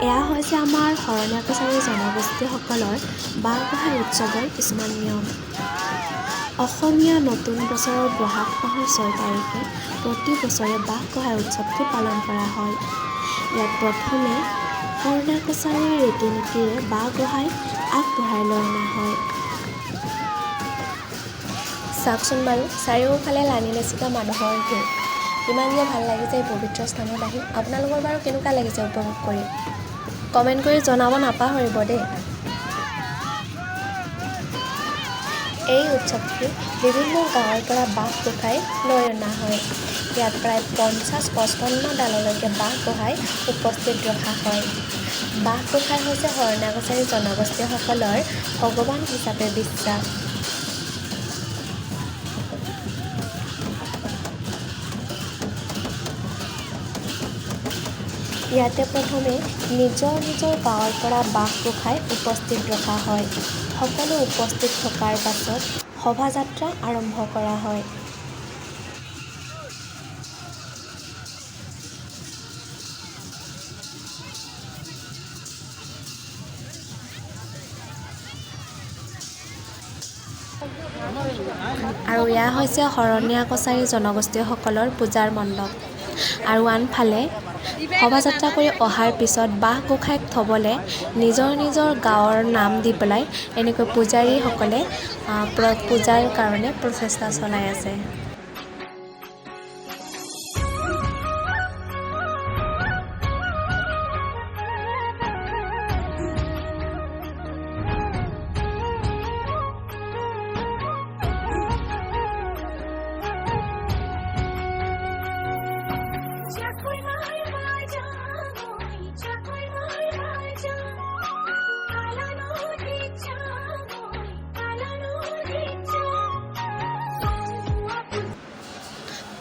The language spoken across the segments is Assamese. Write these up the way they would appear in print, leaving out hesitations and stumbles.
এয়া হৈছে আমাৰ শৰণীয়া কছাৰী জনগোষ্ঠীসকলৰ বাঁহ গোঁসাই উৎসৱৰ কিছুমান নিয়ম। অসমীয়া নতুন বছৰৰ বহাগ মাহৰ 6 তাৰিখে প্ৰতি বছৰে বাঁহ গোঁসাই উৎসৱটি পালন কৰা হয়। ইয়াত প্ৰথমে শৰণীয়া কছাৰীৰ ৰীতি নীতিৰে বাঁহ গোঁসাই আগবঢ়াই লৈ অনা হয়। চাওকচোন বাৰু চাৰিওফালে লানি নেচিকা মানুহৰ ভিৰ। ইমান যে ভাল লাগিছে এই পবিত্ৰ স্থানত আহি। আপোনালোকৰ বাৰু কেনেকুৱা লাগিছে উপভোগ কৰি? কমেণ্ট কৰি জনাব নাপাহৰিব দেই। এই উৎসৱটি বিভিন্ন গাঁৱৰ পৰা বাঁহ গোঁসাই লৈ অনা হয়। ইয়াত প্ৰায় 50-55 ডাললৈকে বাঁহ গোঁসাই উপস্থিত ৰখা হয়। বাঁহ গোঁসাই হৈছে শৰণীয়া কছাৰী জনগোষ্ঠীসকলৰ ভগৱান হিচাপে বিশ্বাস। ইয়াতে প্ৰথমে নিজৰ গাঁৱৰ পৰা বাঁহ গোঁসাই উপস্থিত ৰখা হয়। সকলো উপস্থিত থকাৰ পাছত শোভাযাত্ৰা আৰম্ভ কৰা হয়। আৰু এয়া হৈছে শৰণীয়া কছাৰী জনগোষ্ঠীসকলৰ পূজাৰ মণ্ডপ। আৰু আনফালে শোভাযাত্ৰা কৰি অহাৰ পিছত বাঁহ গোঁসাইক থ'বলৈ নিজৰ গাঁৱৰ নাম দি পেলাই এনেকৈ পূজাৰীসকলে পূজাৰ কাৰণে প্ৰচেষ্টা চলাই আছে।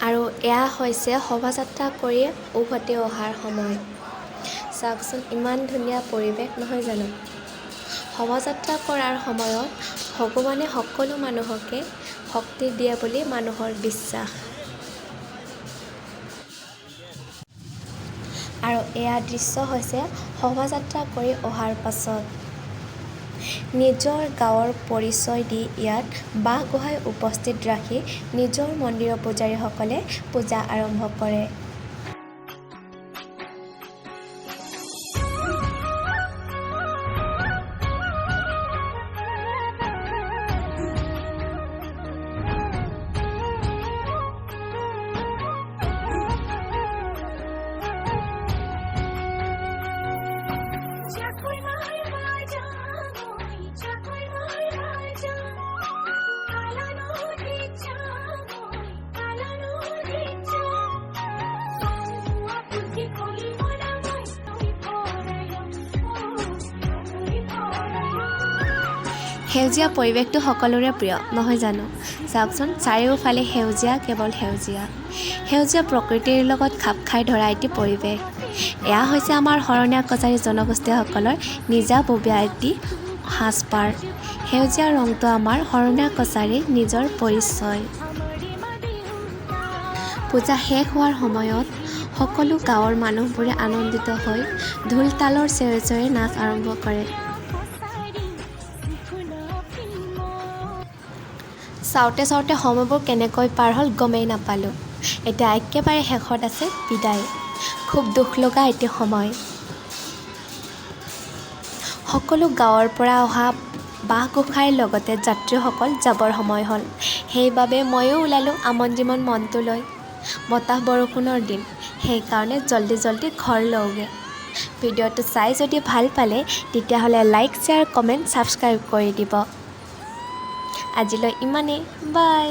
আৰু এয়া হৈছে শোভাযাত্ৰা কৰি উভতি অহাৰ সময়। চাওকচোন ইমান ধুনীয়া পৰিৱেশ নহয় জানো? শোভাযাত্ৰা কৰাৰ সময়ত ভগৱানে সকলো মানুহকে শক্তি দিয়ে বুলি মানুহৰ বিশ্বাস। আৰু এয়া দৃশ্য হৈছে শোভাযাত্ৰা কৰি অহাৰ পাছত নিজৰ গাঁৱৰ পৰিচয় দি ইয়াত বাঁহ গোঁসাই উপস্থিত ৰাখি নিজৰ মন্দিৰৰ পূজাৰীসকলে পূজা আৰম্ভ কৰে। সেউজীয়া পৰিৱেশটো সকলোৰে প্ৰিয় নহয় জানো? চাওকচোন চাৰিওফালে সেউজীয়া, কেৱল সেউজীয়া। সেউজীয়া প্ৰকৃতিৰ লগত খাপ খাই ধৰা এটি পৰিৱেশ। এয়া হৈছে আমাৰ শৰণীয়া কছাৰী জনগোষ্ঠীসকলৰ নিজাববীয়া এটি সাজপাৰ। সেউজীয়া ৰংটো আমাৰ শৰণীয়া কছাৰীৰ নিজৰ পৰিচয়। পূজা শেষ হোৱাৰ সময়ত সকলো গাঁৱৰ মানুহবোৰে আনন্দিত হৈ ঢোল তালৰ চেৱে নাচ আৰম্ভ কৰে। চাওঁতে সময়বোৰ কেনেকৈ পাৰ হ'ল গমেই নাপালোঁ। এতিয়া একেবাৰে শেষত আছে বিদায়। খুব দুখ লগা এটি সময়। সকলো গাঁৱৰ পৰা অহা বাঁহ গোঁসাইৰ লগতে যাত্ৰীসকল যাবৰ সময় হ'ল। সেইবাবে ময়ো ওলালোঁ আমন-জিমন মনটো লৈ। বতাহ বৰষুণৰ দিন, সেইকাৰণে জল্দি ঘৰ লওঁগৈ। ভিডিঅ'টো চাই যদি ভাল পালে তেতিয়াহ'লে লাইক, শ্বেয়াৰ, কমেণ্ট, ছাবস্ক্ৰাইব কৰি দিব। আজিলৈ ইমানেই। বাই।